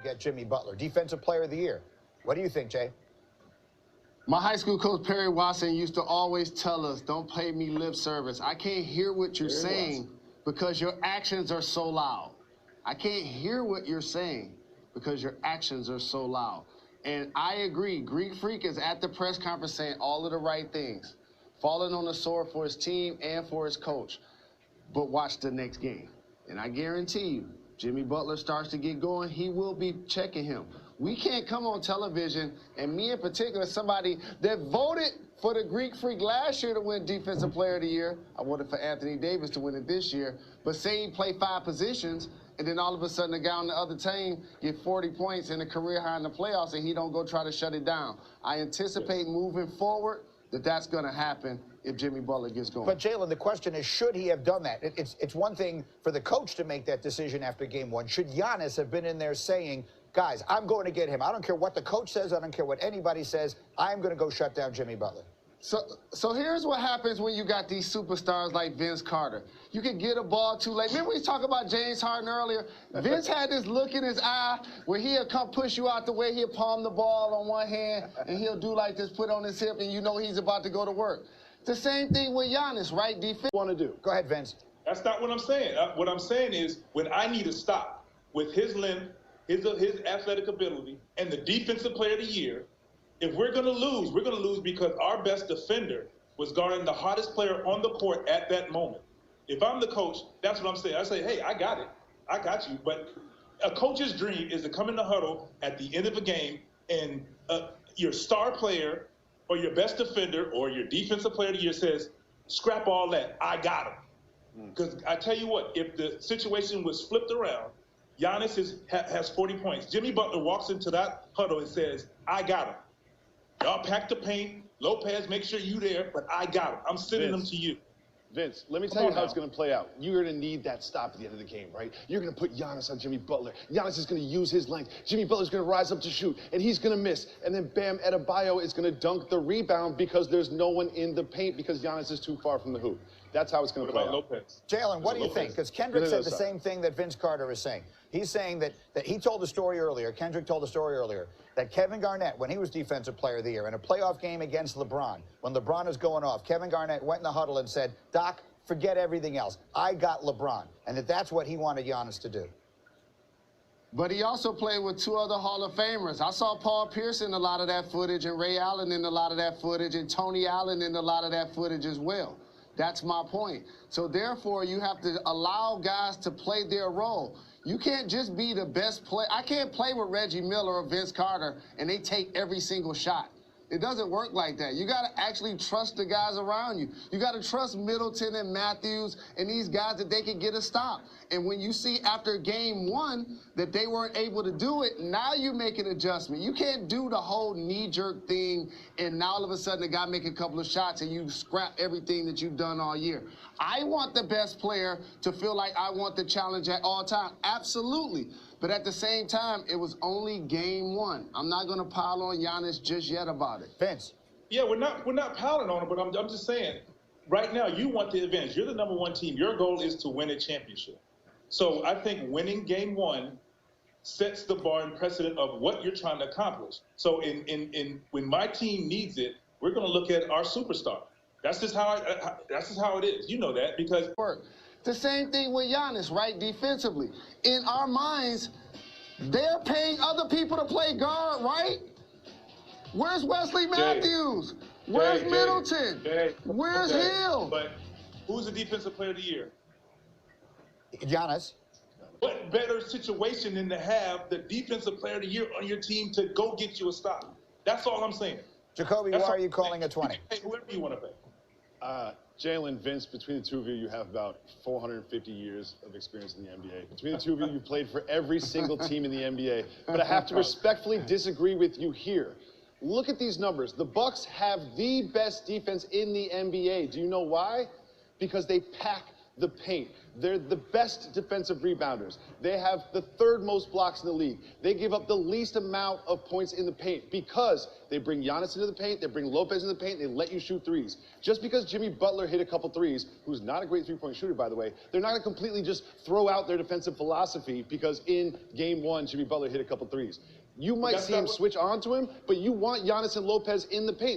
get Jimmy Butler, Defensive Player of the Year. What do you think, Jay? My high school coach, Perry Watson, used to always tell us, don't pay me lip service. I can't hear what you're saying because your actions are so loud. I can't hear what you're saying because your actions are so loud. And I agree, Greek Freak is at the press conference saying all of the right things, falling on the sword for his team and for his coach. But watch the next game. And I guarantee you, Jimmy Butler starts to get going, he will be checking him. We can't come on television, and me in particular, somebody that voted for the Greek Freak last year to win Defensive Player of the Year. I voted for Anthony Davis to win it this year, but say he played 5 positions, and then all of a sudden the guy on the other team get 40 points and a career high in the playoffs, and he don't go try to shut it down. I anticipate moving forward that that's going to happen if Jimmy Butler gets going. But, Jalen, the question is, should he have done that? It's one thing for the coach to make that decision after game 1. Should Giannis have been in there saying, guys, I'm going to get him. I don't care what the coach says. I don't care what anybody says. I'm going to go shut down Jimmy Butler. So here's what happens when you got these superstars like Vince Carter. You can get a ball too late. Remember we talked about James Harden earlier? Vince had this look in his eye where he'll come push you out the way. He'll palm the ball on one hand, and he'll do like this, put on his hip, and you know he's about to go to work. The same thing with Giannis, right? Defense. Want to do. Go ahead, Vince. That's not what I'm saying. What I'm saying is when I need a stop with his length, his athletic ability, and the Defensive Player of the Year, if we're going to lose because our best defender was guarding the hottest player on the court at that moment. If I'm the coach, that's what I'm saying. I say, hey, I got it. I got you. But a coach's dream is to come in the huddle at the end of a game and your star player or your best defender or your Defensive Player of the Year says, scrap all that. I got him. Because I tell you what, if the situation was flipped around, Giannis has 40 points. Jimmy Butler walks into that huddle and says, I got him. Y'all pack the paint. Lopez, make sure you there, but I got him. I'm sending them to you. Vince, let me tell you how it's going to play out. You're going to need that stop at the end of the game, right? You're going to put Giannis on Jimmy Butler. Giannis is going to use his length. Jimmy Butler's going to rise up to shoot, and he's going to miss. And then Bam Adebayo is going to dunk the rebound because there's no one in the paint because Giannis is too far from the hoop. That's how it's going to play out. Lopez? Jalen, what do you think? Because Kendrick said the same thing that Vince Carter is saying. He's saying that he told the story earlier, Kendrick told the story earlier, that Kevin Garnett, when he was Defensive Player of the Year in a playoff game against LeBron, when LeBron is going off, Kevin Garnett went in the huddle and said, Doc, forget everything else. I got LeBron. And that's what he wanted Giannis to do. But he also played with 2 other Hall of Famers. I saw Paul Pierce in a lot of that footage and Ray Allen in a lot of that footage and Tony Allen in a lot of that footage as well. That's my point. So therefore, you have to allow guys to play their role. You can't just be the best player. I can't play with Reggie Miller or Vince Carter and they take every single shot. It doesn't work like that. You got to actually trust the guys around you. You got to trust Middleton and Matthews and these guys that they can get a stop. And when you see after game 1 that they weren't able to do it, now you make an adjustment. You can't do the whole knee-jerk thing and now all of a sudden the guy make a couple of shots and you scrap everything that you've done all year. I want the best player to feel like I want the challenge at all time. Absolutely. But at the same time, it was only game 1. I'm not going to pile on Giannis just yet about it. Vince. Yeah, we're not piling on him, but I'm just saying, right now you want the advantage. You're the #1 team. Your goal is to win a championship. So I think winning game 1 sets the bar and precedent of what you're trying to accomplish. So when my team needs it, we're going to look at our superstar. That's just how it is. You know that because the same thing with Giannis, right? Defensively. In our minds, they're paying other people to play guard, right? Where's Wesley Matthews? Where's Middleton? Where's Hill? But who's the Defensive Player of the Year? Giannis. What better situation than to have the Defensive Player of the Year on your team to go get you a stop? That's all I'm saying. Jacoby, why are you calling a 20? Pay whoever you want to pay. Jalen, Vince, between the two of you, you have about 450 years of experience in the NBA. Between the two of you, you've played for every single team in the NBA. But I have to respectfully disagree with you here. Look at these numbers. The Bucks have the best defense in the NBA. Do you know why? Because they pack the paint. They're the best defensive rebounders. They have the third most blocks in the league. They give up the least amount of points in the paint because they bring Giannis into the paint, they bring Lopez into the paint, they let you shoot threes. Just because Jimmy Butler hit a couple threes, who's not a great three-point shooter, by the way, they're not going to completely just throw out their defensive philosophy because in game one, Jimmy Butler hit a couple threes. You might see him switch on to him, but you want Giannis and Lopez in the paint.